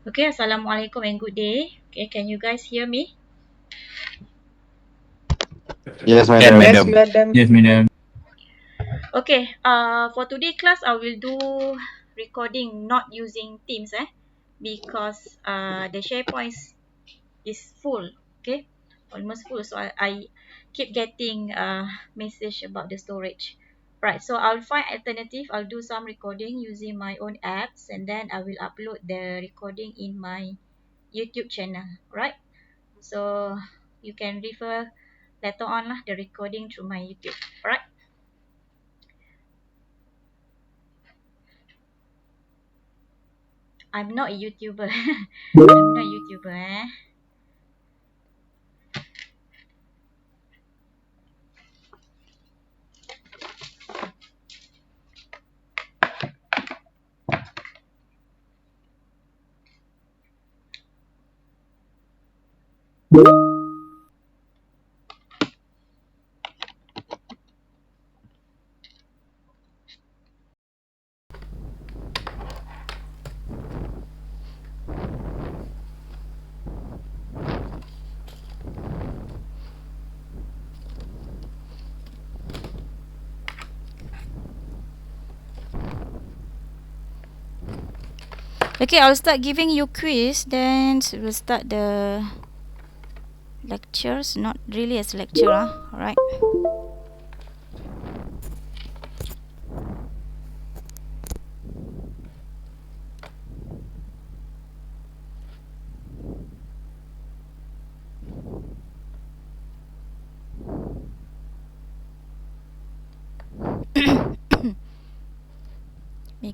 Okay, Assalamualaikum and good day. Okay, can you guys hear me? Yes, Yes, madam. madam. Yes, madam. Okay, for today class, I will do recording not using Teams, because the SharePoint is full, okay, almost full. So I keep getting message about the storage. Right, so I'll find alternative. I'll do some recording using my own apps, and then I will upload the recording in my YouTube channel, right? So you can refer later on lah the recording through my YouTube, alright? I'm not a YouTuber. I'm not a YouTuber. Okay, I'll start giving you quiz, then we'll start the lectures. Not really as lecture, alright?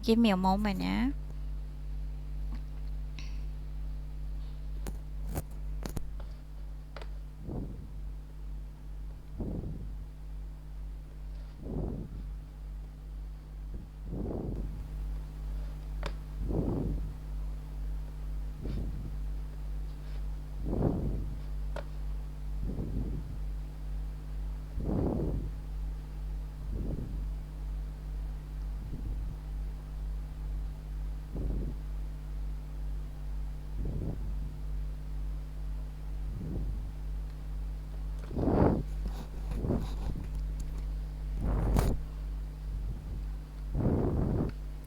Give me a moment, yeah.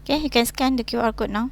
Okay, you can scan the QR code now.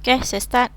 Okay, saya start.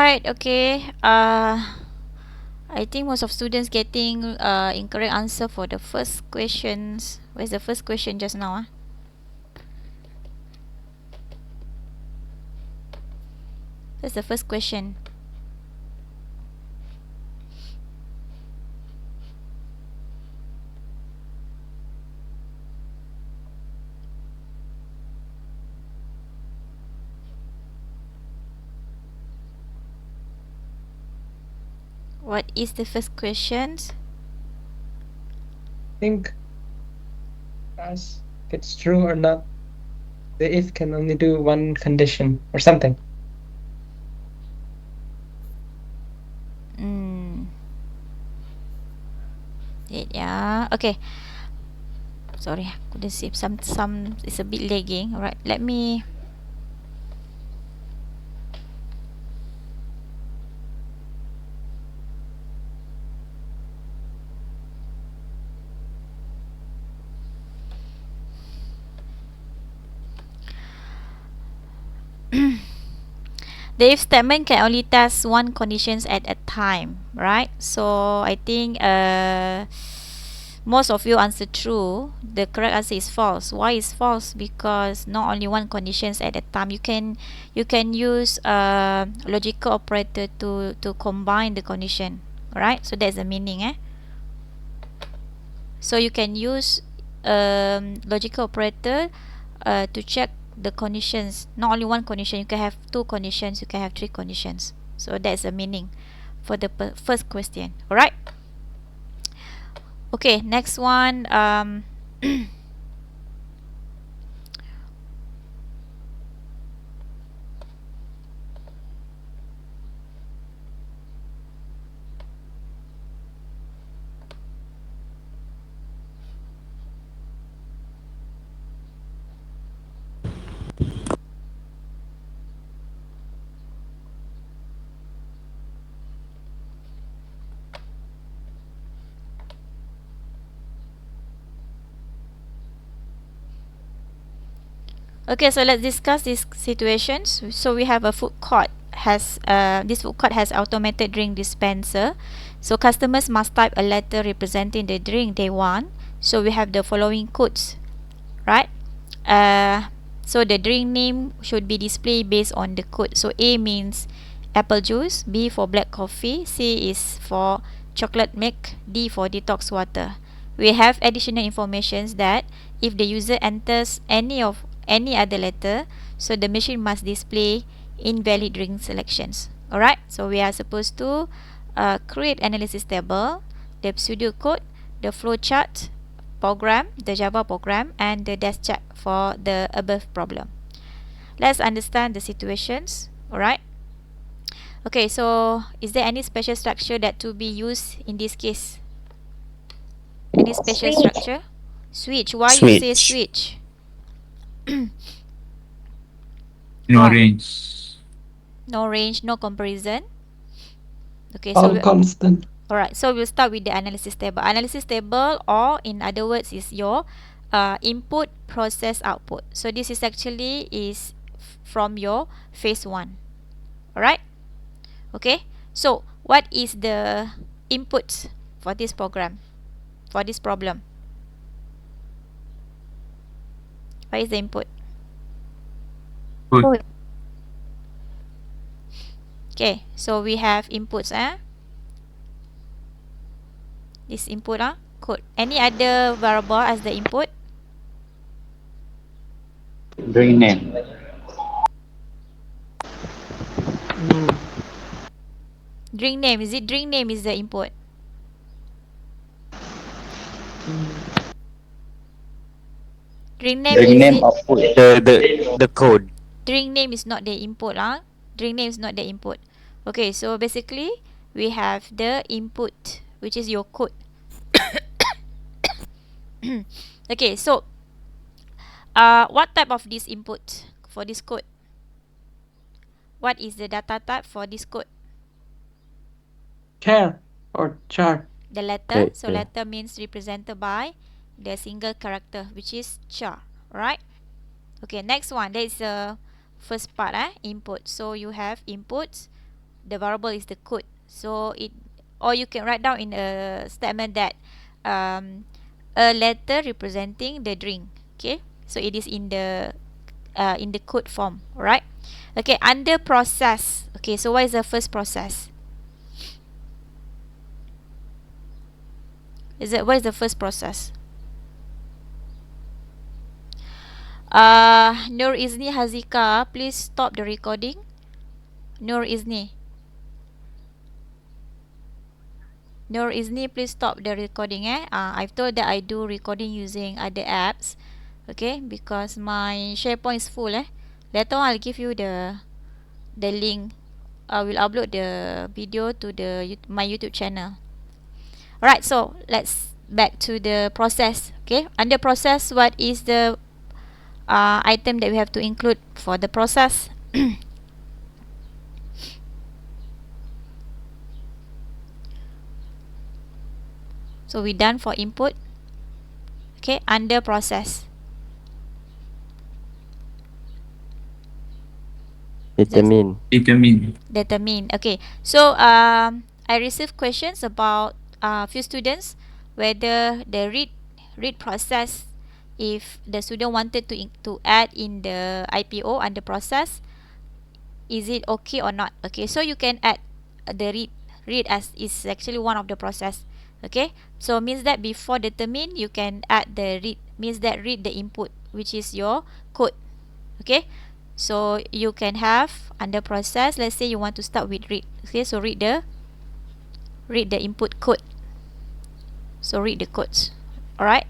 Alright, okay. I think most of students getting incorrect answer for the first questions. Where's the first question just now? That's the first question. What is the first questions? I think as if it's true or not, the if can only do one condition or something. Yeah. Okay. Sorry, couldn't see. Some it's a bit lagging. Alright, let me. The if statement can only test one conditions at a time, right? So I think most of you answer true. The correct answer is false. Why is false? Because not only one conditions at a time. You can use logical operator to combine the condition, right? So that's the meaning, eh? So you can use logical operator to check the conditions. Not only one condition, you can have two conditions, you can have three conditions. So that's the meaning for the first question. Alright. Okay, next one. Okay, so let's discuss these situations. So we have a food court has this food court has automated drink dispenser. So customers must type a letter representing the drink they want. So we have the following codes, right? So the drink name should be displayed based on the code. So A means apple juice, B for black coffee, C is for chocolate milk, D for detox water. We have additional informations that if the user enters any other letter, so the machine must display invalid drink selections. Alright, so we are supposed to create analysis table, the pseudocode, the flowchart program, the Java program, and the desk chart for the above problem. Let's understand the situations. Alright. Okay, so is there any special structure that to be used in this case? Any special structure? Switch. Why you say Switch. switch? No Why? range. No range, no comparison. Okay, so All constant. alright, so we'll start with the analysis table. Analysis table, or in other words, is your input, process, output. So this is actually is from your phase 1. Alright. Okay, so what is the input for this program, for this problem? What is the input? Good. Okay, so we have inputs, this input, code. Any other variable as the input? Drink name. Drink name. Is it drink name is the input? Drink name Drink is name it? output. The code. Drink name is not the input, Drink name is not the input. Okay, so basically we have the input, which is your code. Okay, so what type of this input for this code? What is the data type for this code? Char or char. The letter. So letter means represented by the single character, which is char, right? Okay, next one. That is the first part, input. So you have inputs, The variable is the code. So it, or you can write down in a statement that a letter representing the drink. Okay, so it is in the code form. Alright. Okay, under process. Okay, so what is the first process? What is the first process? Nur Izni Hazika, please stop the recording. Nur Izni, please stop the recording. I've told that I do recording using other apps. Okay, because my SharePoint is full. Later on I'll give you the link. I will upload the video to my YouTube channel. Alright, so let's back to the process. Okay, under process, what is the item that we have to include for the process? So we done for input. Okay, under process. Determine. Determine. Okay, so I received questions about few students whether the read process, if the student wanted to add in the IPO under process, is it okay or not? Okay, so you can add the read as is actually one of the process. Okay, so means that before determine you can add the read, means that read the input, which is your code. Okay, so you can have under process, let's say you want to start with read. Okay, so read the input code. So read the codes. Alright.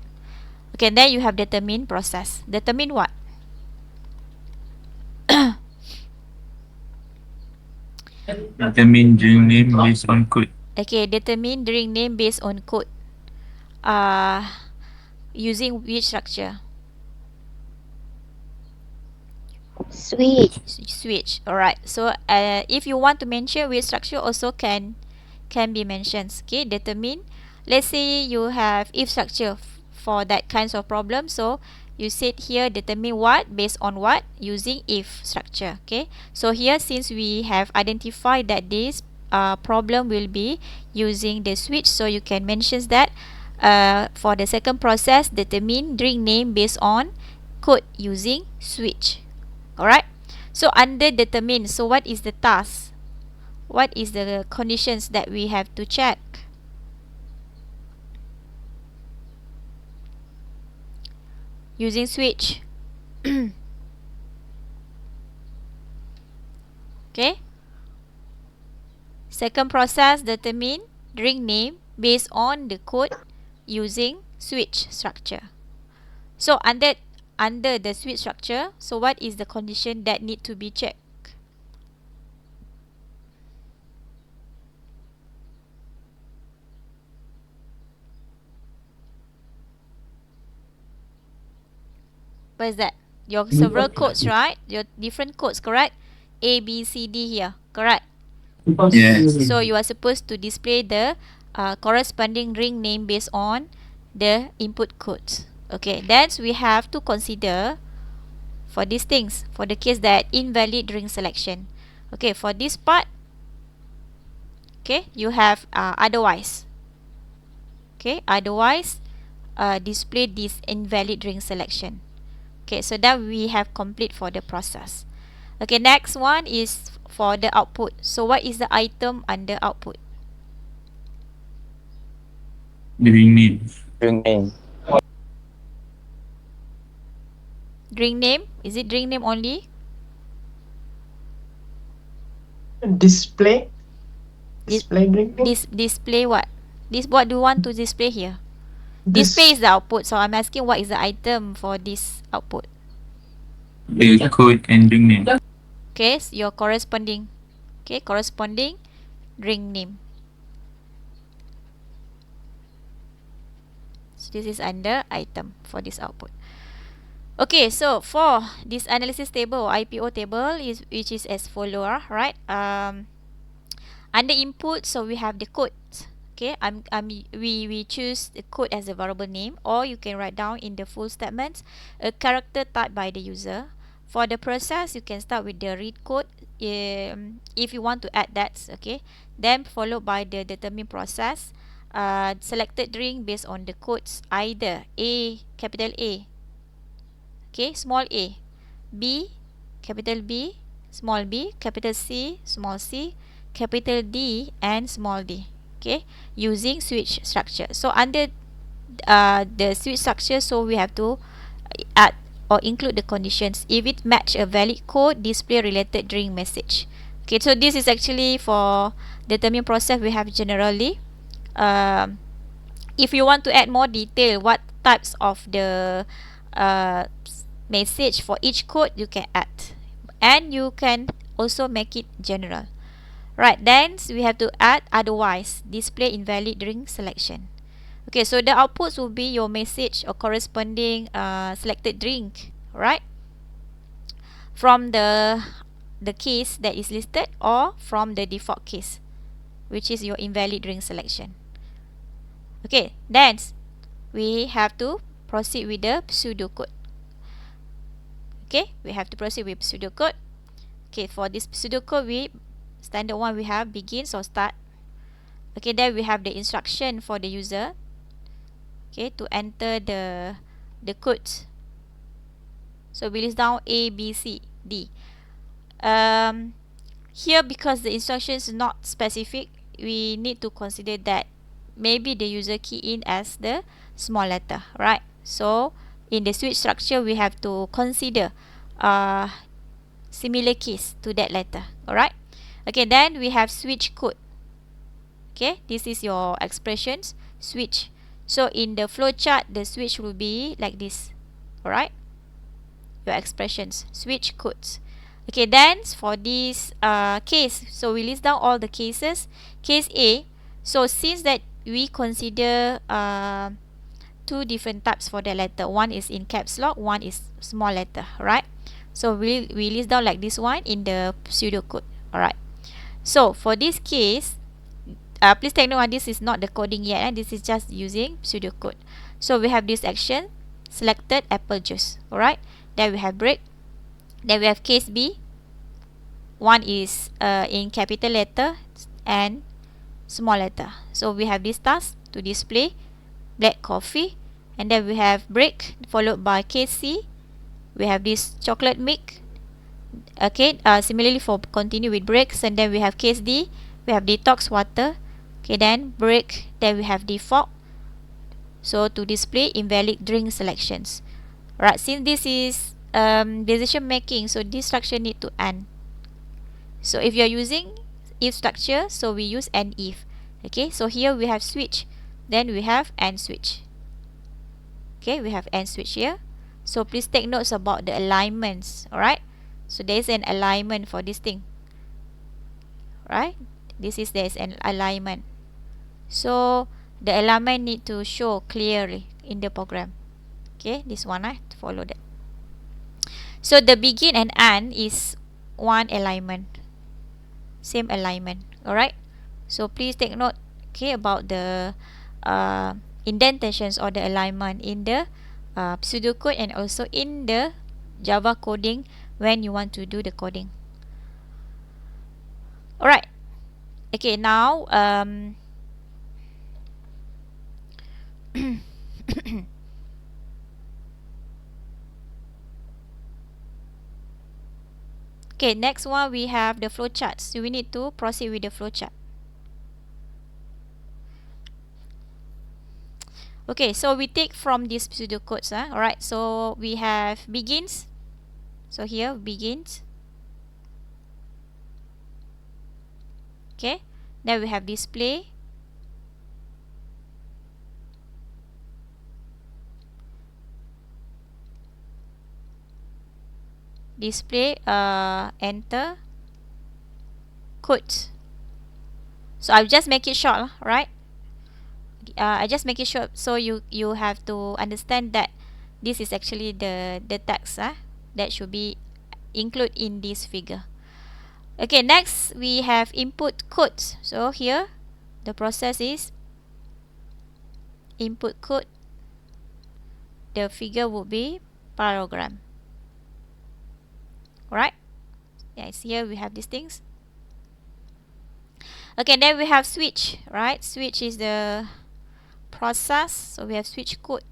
Okay, then you have determine process. Determine what? Determine during name based on code. Okay, determine during name based on code. Using which structure? Switch. Alright. So if you want to mention which structure, also can be mentioned. Okay, determine. Let's say you have if structure for that kinds of problem. So you said here determine what based on what, using if structure. Okay, so here since we have identified that this problem will be using the switch, so you can mention that for the second process, determine during name based on code using switch. Alright, so under determine, so what is the task? What is the conditions that we have to check? Using switch. Okay, second process, determine during name based on the code using switch structure. So under the switch structure, so what is the condition that need to be checked? What is that? Your several codes, right? Your different codes, correct? A, B, C, D here, correct? Yes. So you are supposed to display the corresponding ring name based on the input codes. Okay, then we have to consider for these things, for the case that invalid ring selection. Okay, for this part, okay, you have otherwise. Okay, otherwise display this invalid ring selection. Okay, so that we have complete for the process. Okay, next one is for the output. So what is the item under output? During name. During name. Drink name? Is it drink name only? Display. Display drink name. Display what? What do you want to display here? Display is the output. So I'm asking what is the item for this output? The code and during name. Okay, so your corresponding. Okay, corresponding drink name. So this is under item for this output. Okay, so for this analysis table or IPO table is which is as follow, right? Under input, so we have the code. Okay, we choose the code as a variable name, or you can write down in the full statement a character typed by the user. For the process, you can start with the read code. if you want to add that, okay, then followed by the determine process. Selected string based on the codes either A, capital A, okay, small a, B, capital B, small b, capital C, small c, capital D, and small d, okay, using switch structure. So under the switch structure, so we have to add or include the conditions. If it match a valid code, display related string message. Okay, so this is actually for determine process we have generally. um, if you want to add more detail what types of the uh, message for each code, you can add, and you can also make it general. Right, then we have to add otherwise display invalid during selection. Okay, so the outputs will be your message or corresponding selected drink, right, from the case that is listed or from the default case, which is your invalid drink selection. Okay, then we have to proceed with the pseudocode. Okay, we have to proceed with pseudocode. Okay, for this pseudocode, we standard one we have begins or start. Okay, then we have the instruction for the user, okay, to enter the codes. So we list down A, B, C, D. Here, because the instruction is not specific, we need to consider that maybe the user key in as the small letter, right? So in the switch structure, we have to consider similar keys to that letter. Alright. Okay, then we have switch code. Okay, this is your expressions switch. So in the flowchart, the switch will be like this. Alright, your expressions switch codes. Okay, then for this case, so we list down all the cases. Case A, so since that we consider two different types for the letter, one is in caps lock, one is small letter, right? So we list down like this one in the pseudocode. Alright, so for this case, please take note, this is not the coding yet, and this is just using pseudocode. So we have this action selected apple juice. Alright, then we have break. Then we have case B, one is in capital letter and small letter. So we have this task to display black coffee, and then we have break followed by case C, we have this chocolate milk. Okay, similarly for continue with breaks, and then we have case D, we have detox water. Okay, then break, then we have default, so to display invalid drink selections. Right, since this is decision making, so this structure need to AND. So if you are using if structure, so we use AND if. Okay, so here we have switch, then we have AND switch. Okay, we have AND switch here. So please take notes about the alignments. Alright, so there is an alignment for this thing, right? There is an alignment. So the alignment need to show clearly in the program. Okay, this one to follow that. So the begin and end is one alignment, same alignment. Alright, so please take note, okay, about the indentations or the alignment in the pseudocode and also in the Java coding when you want to do the coding. Alright, okay, now okay, next one we have the flowchart. So we need to proceed with the flowchart. Okay, so we take from these pseudocodes. Alright, so we have begins. So here begins. Okay, then we have display. Display enter codes. So I'll just make it short, right? I just make it short so you have to understand that this is actually the text that should be included in this figure. Okay, next we have input codes. So here the process is input code. The figure would be parallelogram. Alright, Yes, here we have these things. Okay, then we have switch, right? Switch is the process, so we have switch code.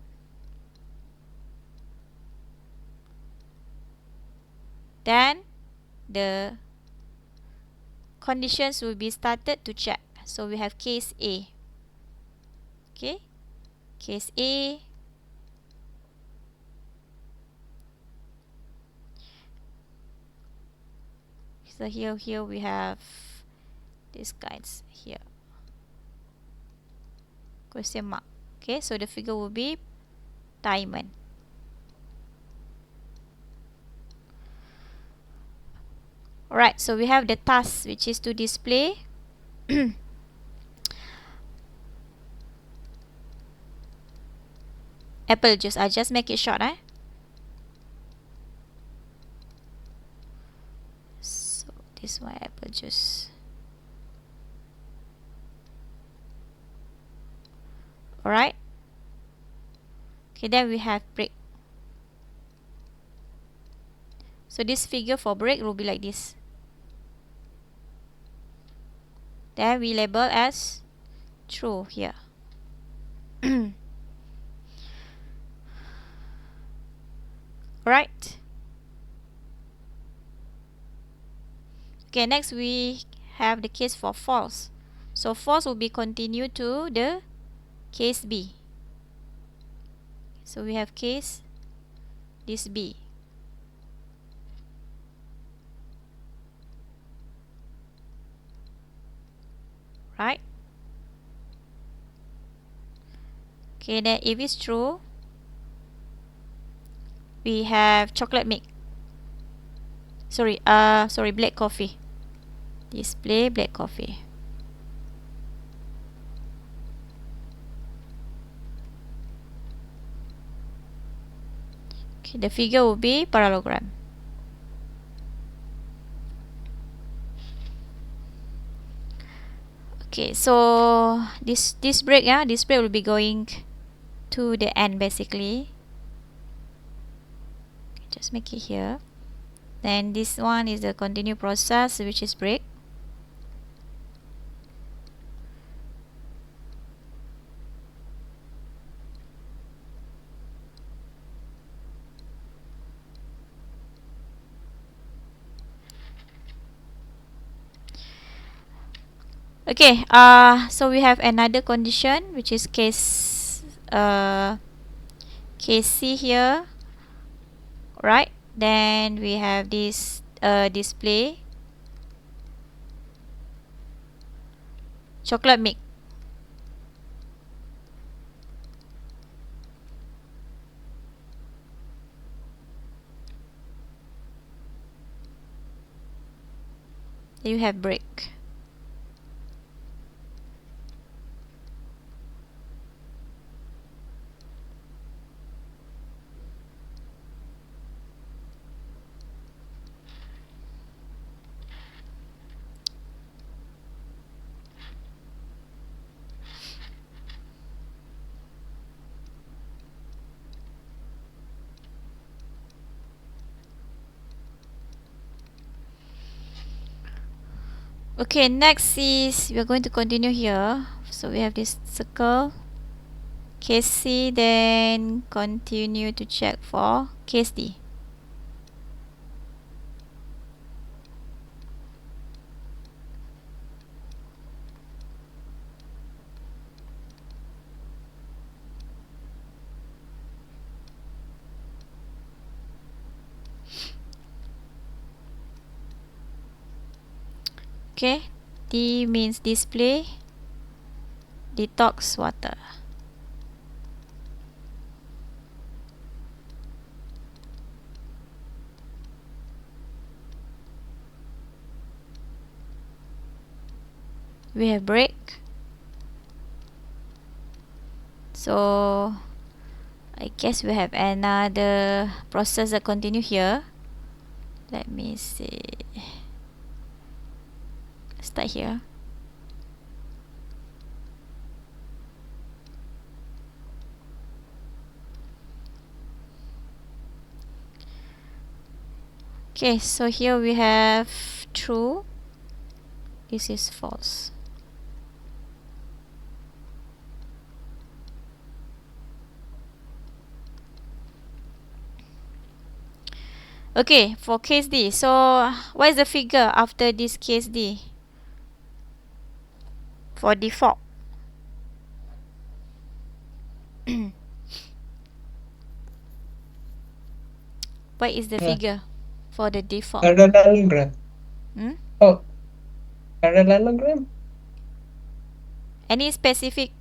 Then the conditions will be started to check. So we have case A. Okay, case A. So here we have these kinds here. Question mark. Okay, so the figure will be diamond. Alright, so we have the task, which is to display apple juice. I just make it short, So this one, apple juice. Alright. Okay, then we have break. So this figure for break will be like this. Then we label as true here. Right. Okay, next we have the case for false. So false will be continued to the case B. So we have case this B. Right? Okay, then if it's true, we have chocolate milk. Sorry, black coffee. Display black coffee. Okay, the figure will be parallelogram. Okay, so this break, this break will be going to the end basically. Okay, just make it here. Then this one is the continue process, which is break. Okay, so we have another condition, which is case case C here, right? Then we have this display chocolate milk. Then you have break. Okay, next is we are going to continue here. So we have this circle, case C, then continue to check for case D. Okay, D means display detox water. We have break. So I guess we have another process that continue here. Let me see. Start here. Okay, so here we have true. This is false. Okay, for case D. So, what is the figure after this case D? For default. What is the figure for the default? Parallelogram. Hmm? Oh, parallelogram? Any specific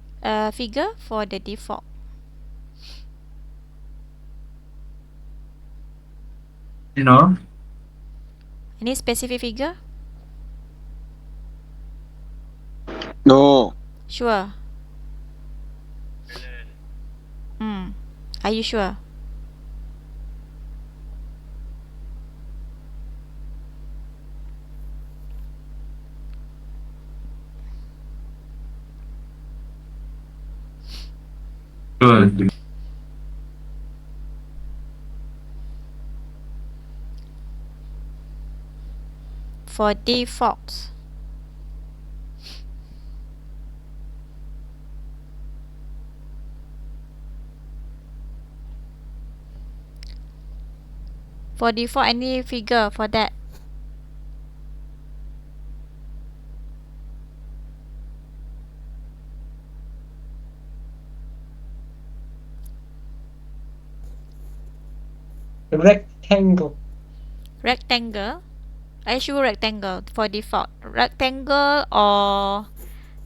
figure for the default? You know, Any specific figure? No. Sure. Are you sure? good. For default. For default, any figure for that? Rectangle. Rectangle. Are you sure rectangle for default? Rectangle or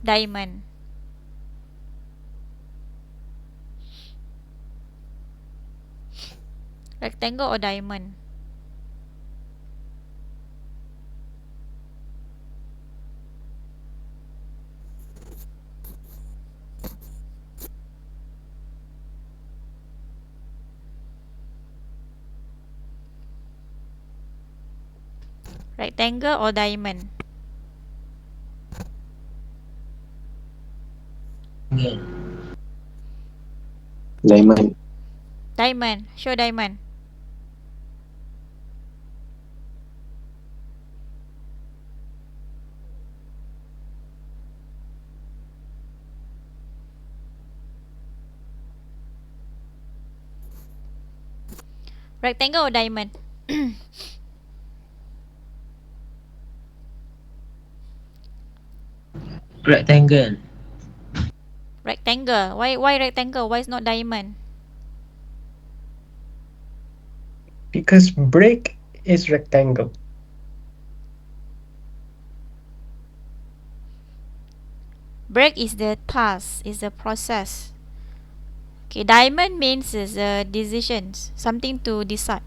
diamond? Rectangle or diamond? Rectangle or diamond? Diamond. Diamond. Sure diamond. Rectangle or diamond? Rectangle. Rectangle. Why rectangle? Why is not diamond? Because break is rectangle. Break is the task, is the process. Okay, diamond means is a decisions, something to decide.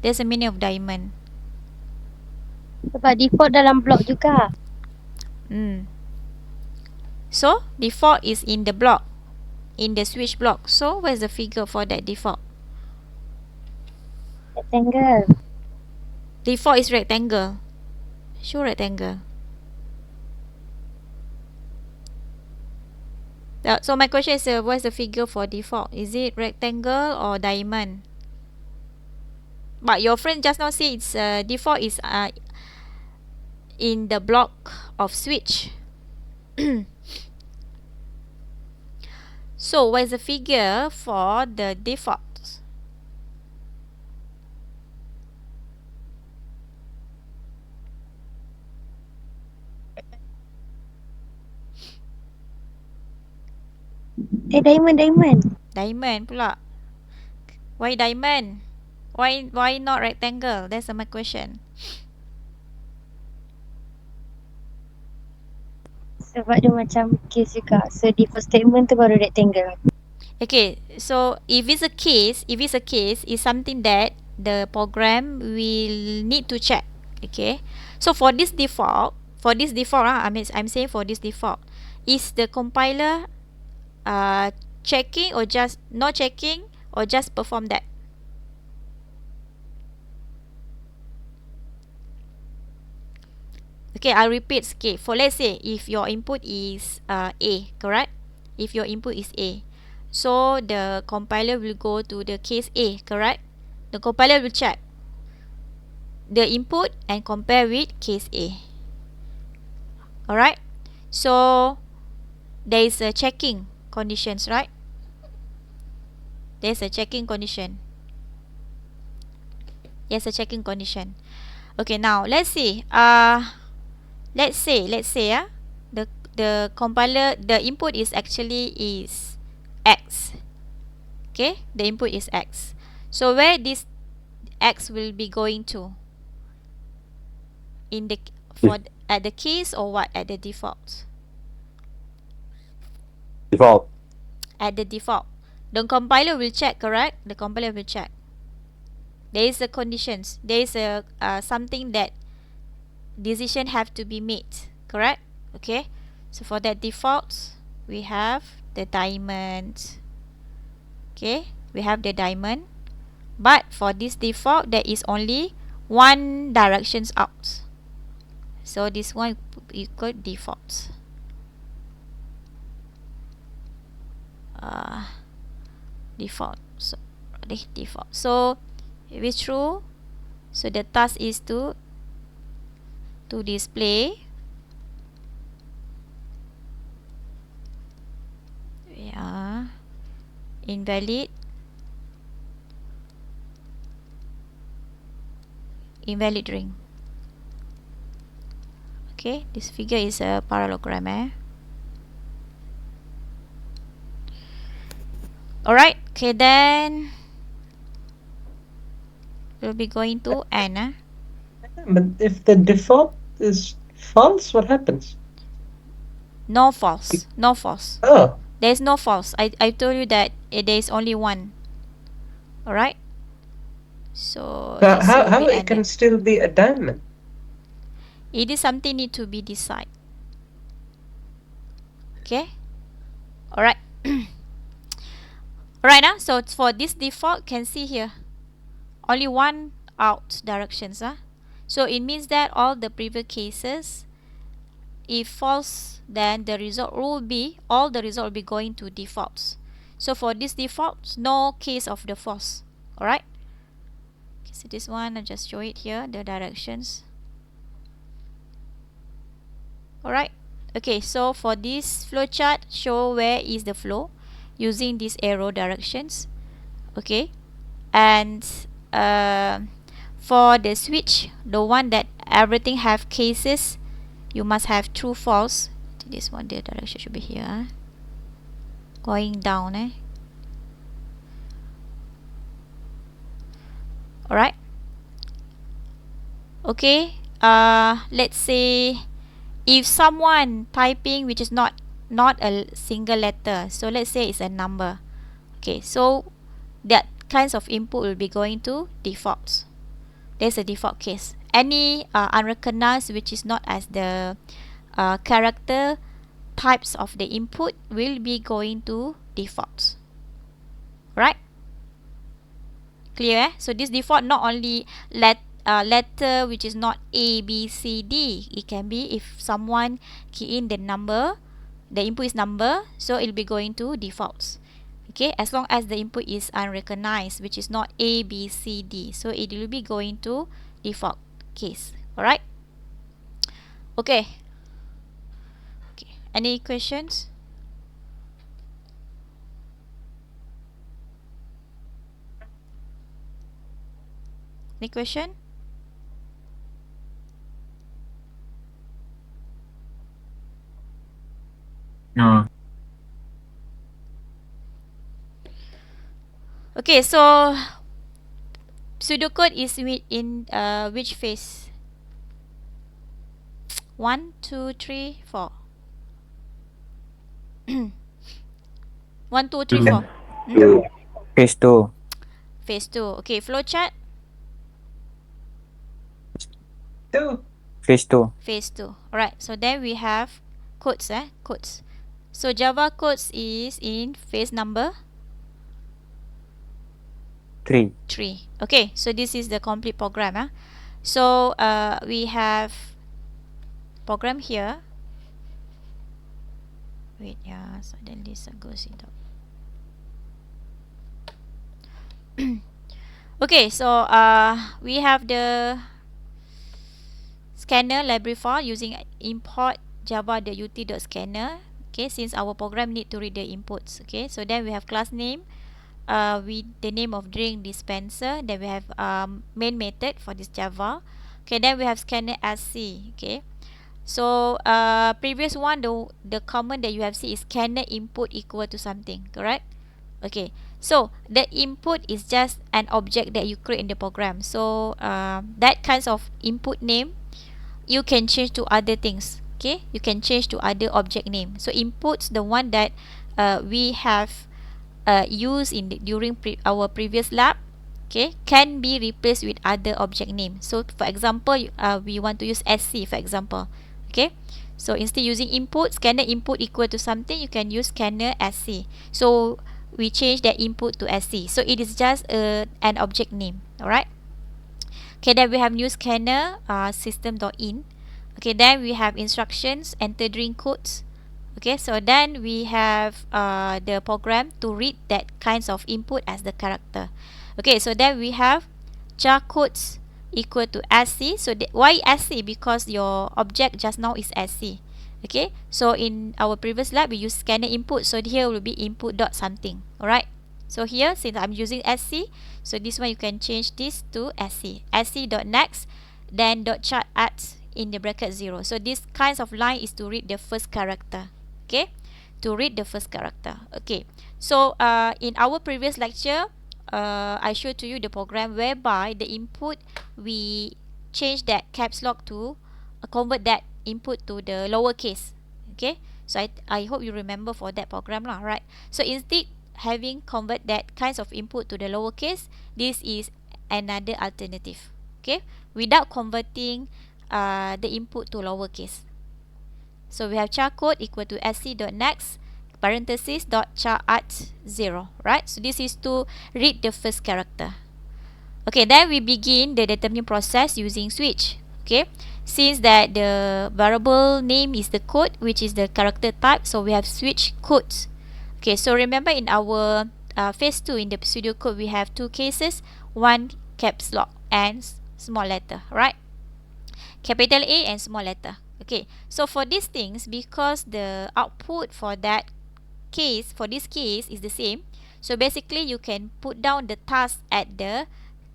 There's a meaning of diamond. Sebab default dalam blok juga. So default is in the block, in the switch block. So where's the figure for that default? Rectangle. Default is rectangle. Sure rectangle. So my question is, what's the figure for default? Is it rectangle or diamond? But your friend just now say it's default is in the block of switch. So what's the figure for the default? Diamond. Diamond pula. Why diamond? Why not rectangle? That's my question. Sebab dia macam case juga. So default statement tu baru rectangle. Okay, so if it's a case, is something that the program will need to check. Okay, so for this default, I'm saying for this default, is the compiler checking or just not checking or just perform that? Okay, I'll repeat. Okay, for let's say if your input is A, correct? If your input is A, so the compiler will go to the case A, correct? The compiler will check. the input and compare with case A. Alright, so there is a checking conditions, right? There's a checking condition. Yes, a checking condition. Okay, now let's see. Let's say the compiler, the input is actually is X. Okay, the input is X. So where this X will be going to? In the at the case or what? At the default? Default. At the default. The compiler will check, correct? The compiler will check. There is a conditions. There is a something that decision have to be made, correct? Okay, so for that default we have the diamond. Okay, we have the diamond, but for this default there is only one directions out, so this one equal default. Default. So default. So if it's true, so the task is to display invalid ring. Okay, this figure is a parallelogram. Alright, okay, then we'll be going to N. But if the default is false, what happens? No false. No false. Oh, There's no false. I told you that there is only one. Alright? So this will how be it can ended. still be a diamond? It is something need to be decided. Okay? Alright. Alright, so for this default, can see here only one out directions. So it means that all the previous cases, if false, then the result will be, all the result will be going to defaults. So for this default, no case of the false. Alright? Okay, so this one, I just show it here, the directions. Alright. Okay, so for this flowchart, show where is the flow using these arrow directions. Okay. And for the switch, the one that everything have cases, you must have true false. This one, the direction should be here. Going down. Alright. Okay. Let's say if someone typing which is not a single letter, so let's say it's a number. Okay, so that kinds of input will be going to defaults. There's a default case. Any unrecognized which is not as the character types of the input will be going to defaults. Right? Clear? So this default not only letter which is not A, B, C, D. It can be if someone key in the number, the input is number, so it'll be going to defaults. Okay, as long as the input is unrecognized, which is not A, B, C, D, so it will be going to default case. Alright? Okay. Okay. Any questions? Any question? No. Okay, so pseudocode is in which phase? 1, 2, 3, 4. 1, 2, 3, 4. Phase 2. Phase 2. Okay, flowchart. Phase 2. Phase 2. Alright, so then we have codes. Codes. So Java codes is in phase number 3. 3. Okay, so this is the complete program. So we have program here. Wait, yeah, suddenly it goes into. Okay, so we have the scanner library file using import java.ut.scanner. Okay, since our program need to read the inputs. Okay, so then we have class name with the name of drink dispenser. Then we have main method for this Java. Okay, then we have scanner SC. Okay, so previous one, the command that you have seen is scanner input equal to something, correct? Okay, so the input is just an object that you create in the program. So that kinds of input name you can change to other things. Okay, you can change to other object name. So inputs, the one that we have used during our previous lab, okay, can be replaced with other object name. So for example, we want to use SC for example. Okay, so instead using input, scanner input equal to something, you can use scanner SC. So we change that input to SC. So it is just an object name. Alright. Okay, then we have new scanner system.in. Okay, then we have instructions, enter drink codes. Okay, so then we have the program to read that kinds of input as the character. Okay, so then we have char codes equal to SC. So why SC? Because your object just now is SC. Okay, so in our previous lab we use scanner input, so here will be input dot something. Alright, so here since I'm using SC, so this one you can change this to SC. SC dot next, then dot chart at in the bracket 0. So this kinds of line is to read the first character. Okay, to read the first character. Okay, so in our previous lecture, I showed to you the program whereby the input we change that caps lock to convert that input to the lowercase. Okay, so I hope you remember for that program lah, right? So instead having convert that kinds of input to the lowercase, this is another alternative. Okay, without converting the input to lowercase. So we have char code equal to sc.next parenthesis dot char at 0, right? So this is to read the first character. Okay, then we begin the determining process using switch. Okay, since that the variable name is the code, which is the character type, so we have switch codes. Okay, so remember in our phase 2 in the pseudo code, we have two cases, one caps lock and small letter, right? Capital A and small letter. Okay, so for these things, because the output for that case, for this case is the same, so basically you can put down the task at the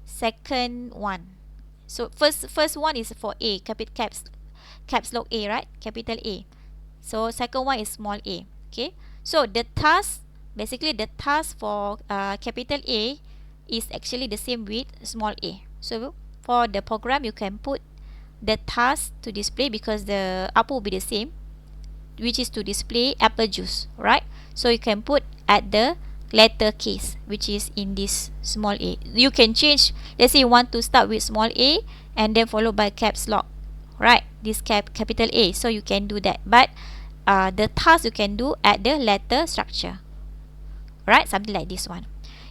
second one. So first one is for A, caps lock A, right? Capital A. So second one is small a. Okay, so the task, basically the task for capital A is actually the same with small a. So for the program, you can put the task to display because the output will be the same, which is to display apple juice, right? So you can put at the letter case, which is in this small a. You can change, let's say you want to start with small a and then followed by caps lock, right? This capital A, so you can do that, but the task you can do at the letter structure, right? Something like this one.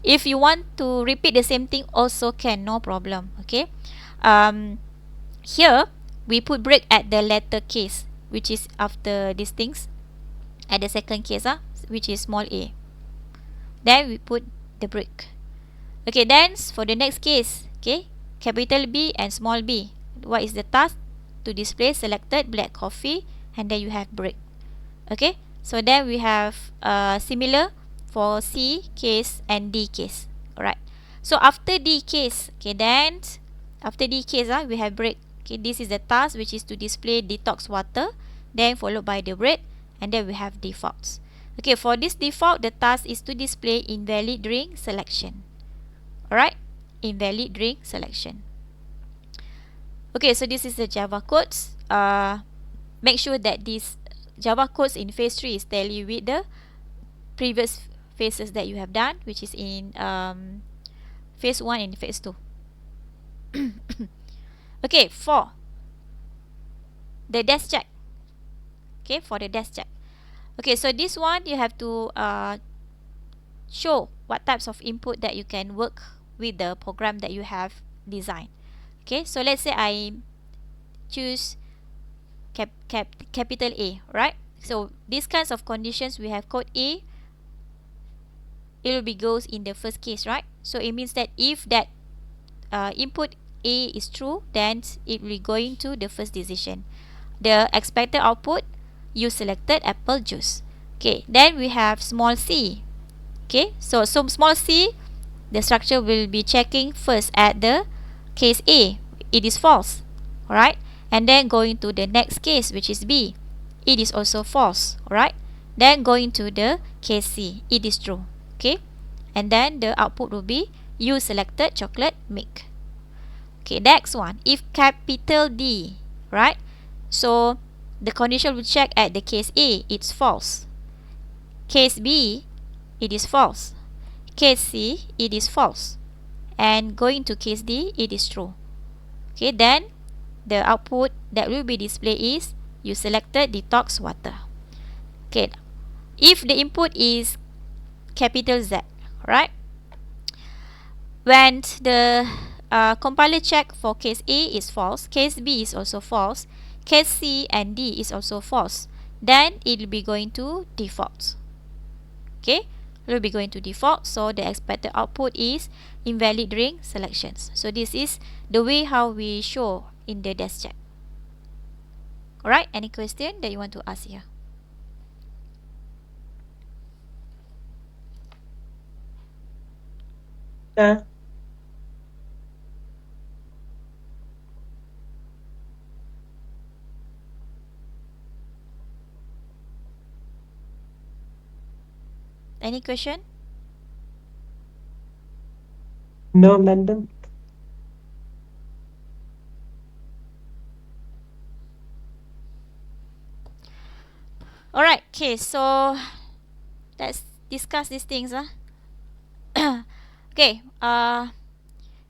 If you want to repeat the same thing, also can, no problem. Okay, here we put break at the letter case, which is after these things, at the second case, which is small a. Then we put the break. Okay, then for the next case, okay, capital B and small b. What is the task? To display selected black coffee, and then you have break. Okay, so then we have similar for C case and D case. Alright, so after D case, okay, then after D case, we have break. Okay, this is the task, which is to display detox water, then followed by the break, and then we have defaults. Okay, for this default, the task is to display invalid drink selection. Alright, invalid drink selection. Okay, so this is the Java codes. Make sure that these Java codes in phase 3 is tally with the previous phases that you have done, which is in phase 1 and phase 2. Okay, for the desk check. Okay, for the desk check. Okay, so this one you have to show what types of input that you can work with the program that you have designed. Okay, so let's say I choose capital A, right? So these kinds of conditions, we have code A, it will be goes in the first case, right? So it means that if that input A is true, then it will be going to the first decision. The expected output, you selected apple juice. Okay, then we have small c. Okay, so small c, the structure will be checking first at the case A. It is false. Alright, and then going to the next case, which is B. It is also false. Alright, then going to the case C. It is true. Okay, and then the output will be you selected chocolate milk. Okay, next one. If capital D, right? So the condition will check at the case A, it's false. Case B, it is false. Case C, it is false. And going to case D, it is true. Okay, then the output that will be displayed is you selected detox water. Okay, if the input is capital Z, right? When the compiler check for case A is false, case B is also false, case C and D is also false, then it will be going to default. Okay, it will be going to default, so the expected output is invalid ring selections. So this is the way how we show in the desk check. Alright, any question that you want to ask here? Yeah. Any question? No, madam. Alright, okay, so let's discuss these things. Okay,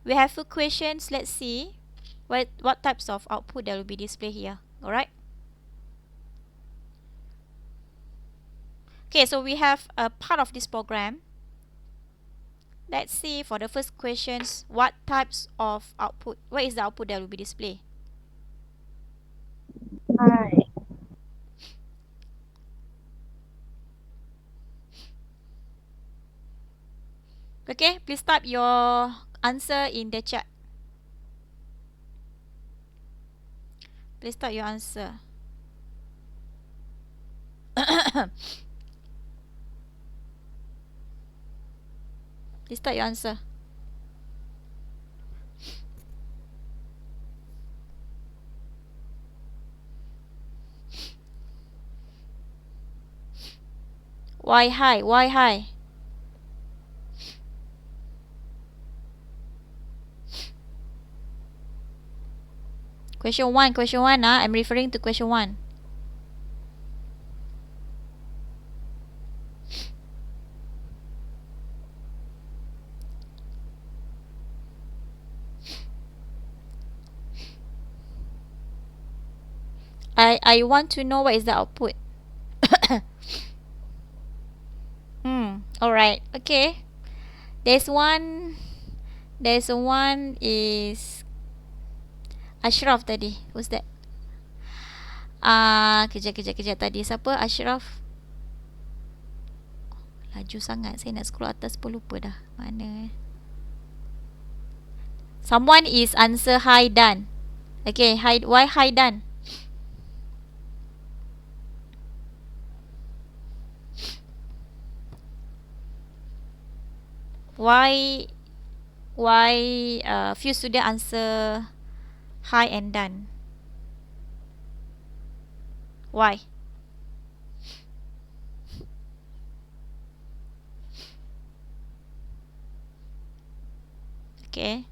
we have two questions. Let's see what types of output that will be displayed here. Alright. Okay, so we have a part of this program. Let's see for the first questions, what types of output, what is the output that will be displayed? Hi. Okay, please type your answer in the chat. Please type your answer. Please type your answer. Why high? Why high? Question 1, I'm referring to question 1. I want to know what is the output. Alright, okay. There's one is Ashraf tadi. Who's that? Kejap tadi siapa? Ashraf. Laju sangat, saya nak scroll atas pun lupa dah. Mana Someone is answer hi done. Okay, hi, why hi done? Why few student answer hi and done? Why? Okay.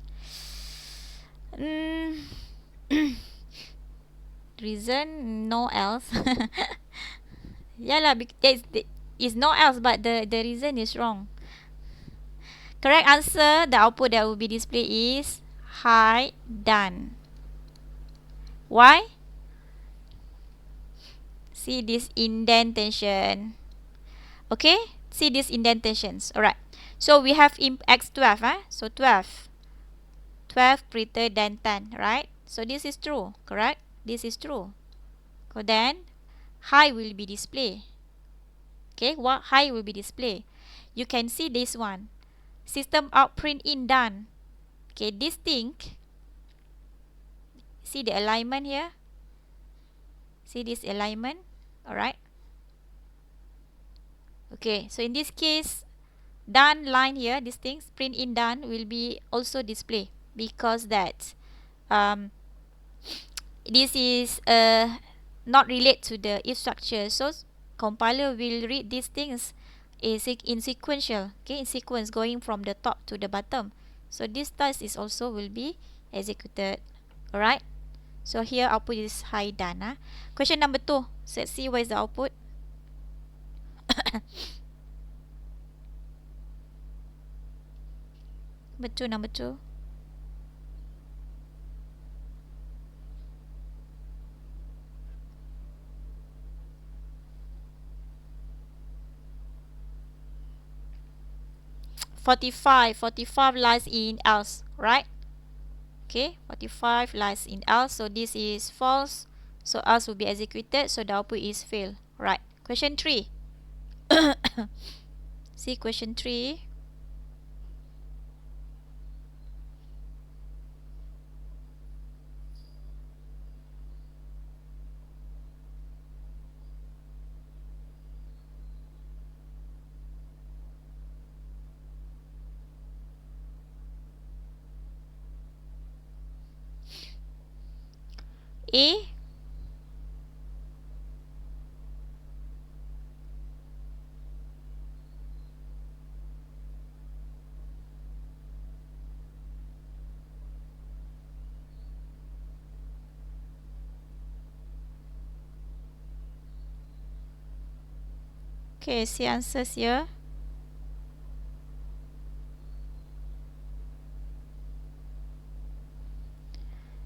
Reason no else. Yeah lah, there is no else, but the reason is wrong. Correct answer, the output that will be displayed is hi done. Why? See this indentation. Okay, see these indentations. Alright, so we have x12, so 12 greater than 10, right? So this is true, correct? This is true. So then high will be displayed. Okay, what high will be displayed? You can see this one, system out print in done. Okay, this thing See the alignment here? See this alignment? Alright. Okay, so in this case, done line here, this thing, print in done, will be also display, because that this is not relate to the if structure. So compiler will read these things is in sequential, okay, in sequence, going from the top to the bottom. So this task is also will be executed. Alright. So here output is high done. Question number 2. So let's see what is the output. Number 2. Forty-five lies in else, right? Okay, 45 lies in else, so this is false, so else will be executed, so the output is fail. Right. Question 3. See question 3. A. Okay, see answers here.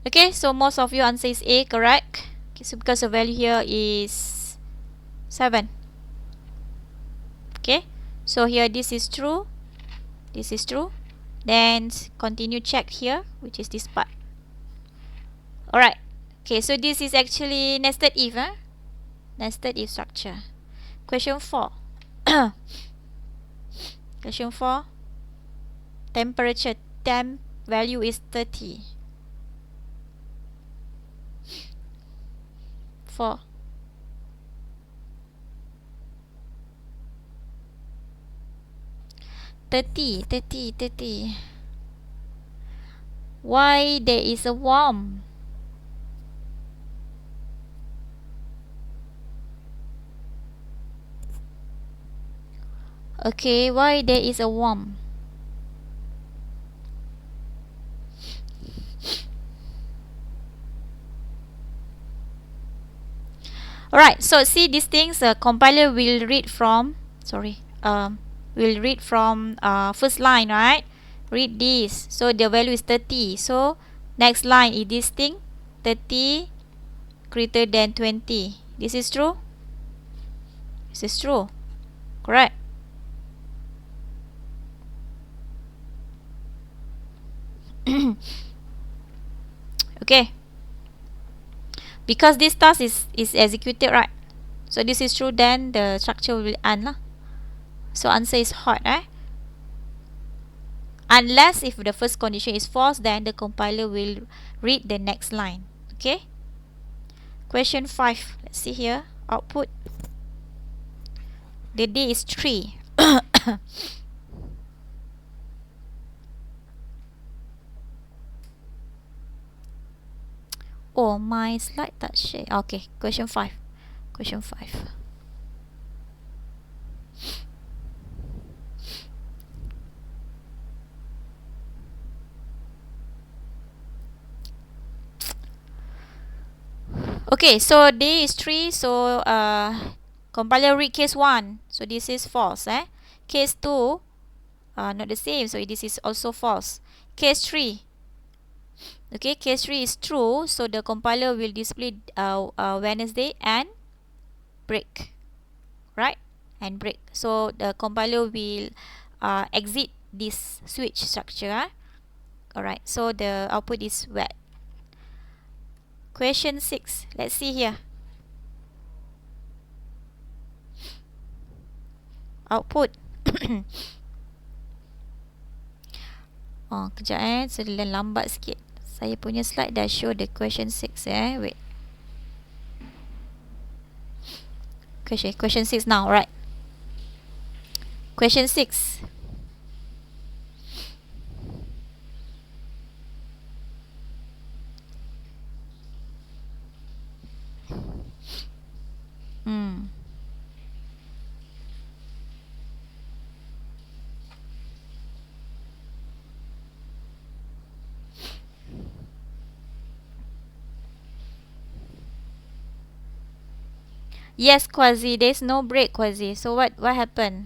Okay, so most of you answer is A, correct? Okay, so because the value here is 7. Okay, so here this is true, this is true, then continue check here, which is this part. Alright, okay, so this is actually nested if, nested if structure. Question 4. Question 4. Temperature, temp value is 30. 4. Thirty. Why there is a warm? Okay, why there is a warm? Alright, so see these things, compiler will read from, will read from first line, right? Read this, so the value is 30. So next line is this thing, 30 greater than 20. This is true? This is true, correct? Okay, because this task is executed, right? So this is true, then the structure will end lah. So answer is hot, unless if the first condition is false, then the compiler will read the next line. Okay, question 5. Let's see here, output. The day is 3. Oh, my slide tak share. Okay, question 5. Question 5. Okay, so day is 3. So compiler read case 1. So this is false. Case 2, not the same. So this is also false. Case 3. Okay, case 3 is true. So the compiler will display Wednesday and break. Right? And break. So the compiler will exit this switch structure. Alright, so the output is wet. Question 6. Let's see here. Output. Oh, kejap so dia lambat sikit. Saya punya slide dah show the question 6 wait. Question 6 now, right? Question 6. Yes, Quasi, there's no break, Quasi. So what happened?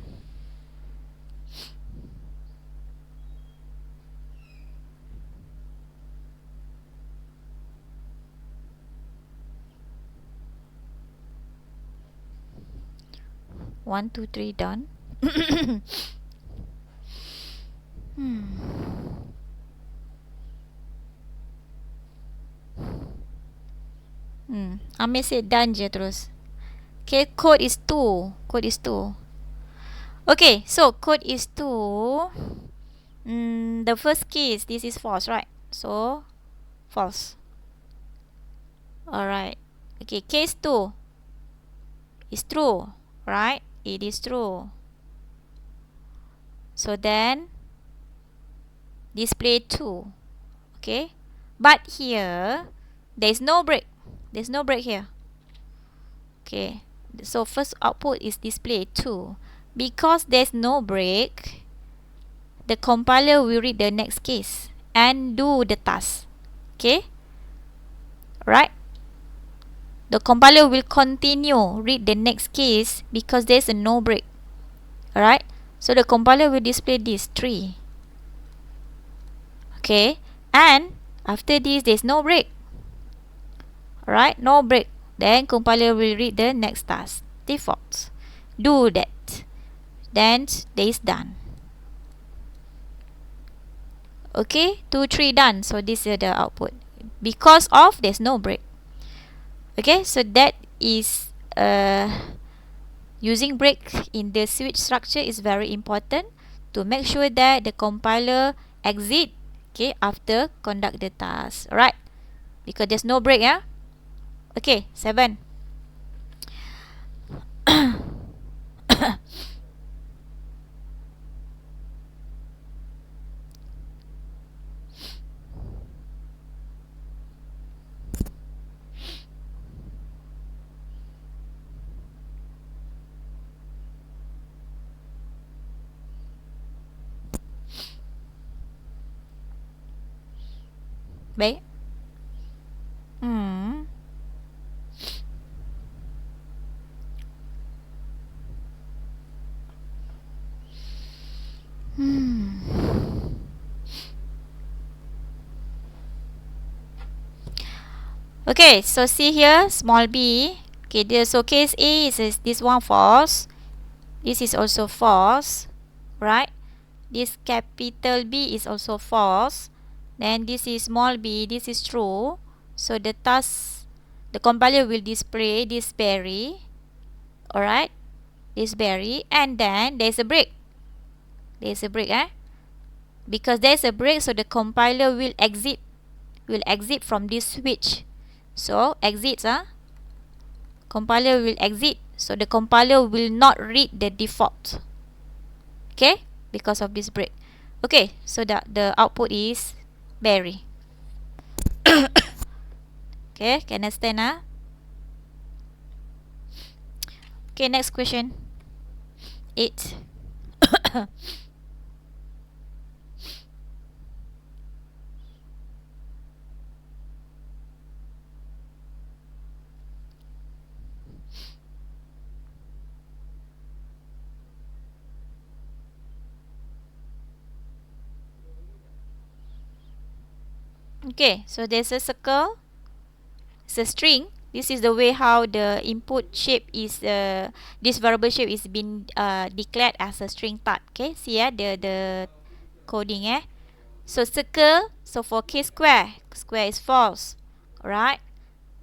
One, two, three, done. Amir said done je terus. Okay, code is 2. Code is 2. Okay, so code is 2. The first case, this is false, right? So, false. Alright. Okay, case 2 is true, right? It is true. So then, display 2. Okay. But here, there is no break. There's no break here. Okay. So first output is display 2. Because there's no break, the compiler will read the next case and do the task. Okay. Right. The compiler will continue read the next case because there's a no break. Alright. So the compiler will display this 3. Okay. And after this, there's no break. Alright, no break. Then compiler will read the next task. Default. Do that. Then day is done. Okay, 2, 3 done. So this is the output. Because of there's no break. Okay, so that is using break in the switch structure is very important to make sure that the compiler exit after conduct the task. Alright, because there's no break. Okay, 7. Baik. Okay, so see here, small b. Okay, so case A is this one false. This is also false, right? This capital B is also false. Then this is small b, this is true. So the compiler will display this berry. Alright, this berry, and then there's a break. There's a break, because there's a break, so the compiler will exit from this switch. So exits, compiler will exit, so the compiler will not read the default. Okay, because of this break. Okay, so the output is berry. Okay, can understand? Okay, next question. 8. Okay, so there's a circle. It's a string. This is the way how the input shape is this variable shape is been declared as a string type. Okay, see the coding. So circle. So for case square is false. Alright.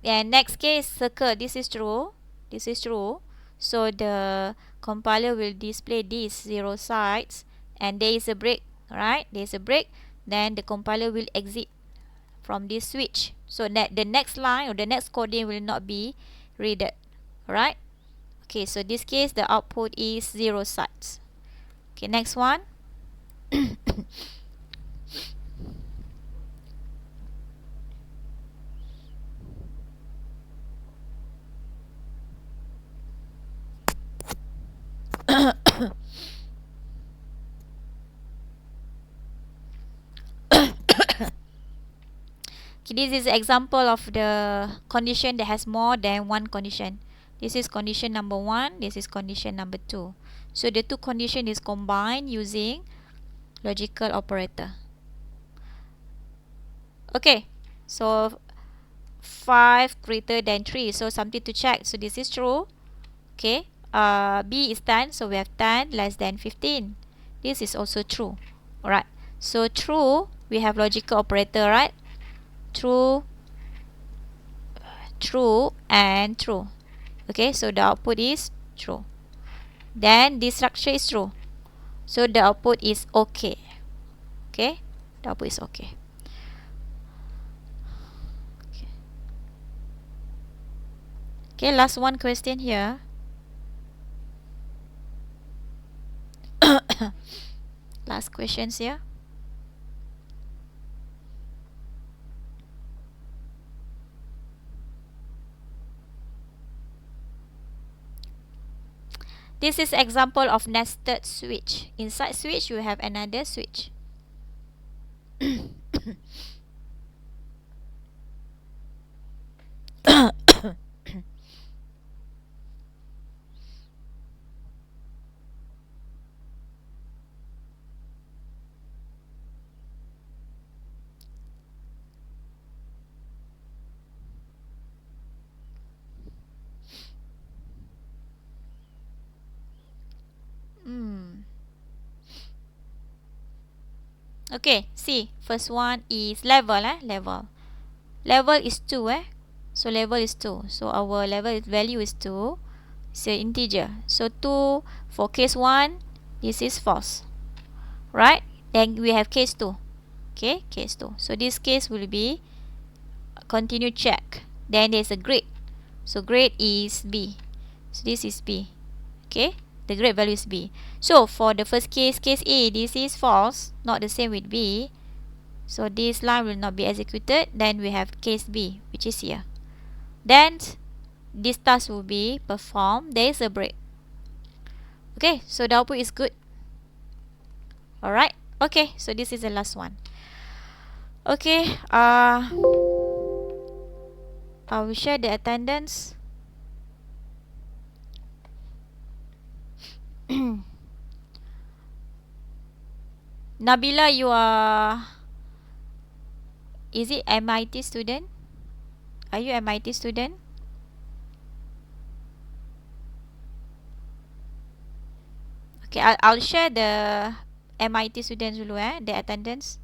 And next case circle. This is true. This is true. So the compiler will display these 0 sides, and there is a break. Alright, there is a break. Then the compiler will exit from this switch. So that the next line or the next coding will not be readed. Alright? Okay, so this case the output is 0 sites. Okay, next one. Okay, this is example of the condition that has more than one condition. This is condition number 1, this is condition number 2. So the two condition is combined using logical operator. Okay, so 5 greater than 3, so something to check. So this is true. Okay, B is 10, so we have 10 less than 15. This is also true. Alright, so true, we have logical operator, right? True, true, and true. Okay, so the output is true. Then this structure is true, so the output is okay. Okay, the output is okay. Okay, last one question here. Last questions here. This is example of nested switch. Inside switch, you have another switch. Okay, see, first one is level, level. Level is 2, So level is 2. So our level value is 2. It's an integer. So 2 for case 1, this is false. Right? Then we have case 2. Okay, case 2. So this case will be continue check. Then there's a grade. So grade is B. So this is B. Okay, the grade value is B. So for the first case, case A, this is false, not the same with B. So this line will not be executed. Then we have case B, which is here. Then this task will be performed. There is a break. Okay, so the output is good. Alright, okay, so this is the last one. Okay, I will share the attendance. Nabila, you are, is it MIIT student? Are you MIIT student? Okay, I'll share the MIIT students dulu, the attendance.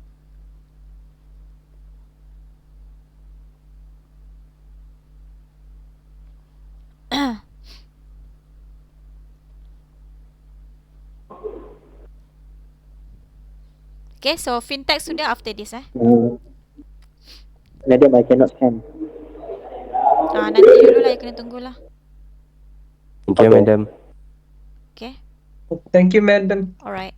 Okay, so fintech student after this, Madam, I cannot scan. nanti dulu lah, kena tunggulah. Thank you, madam. Okay, Thank you, madam. alright.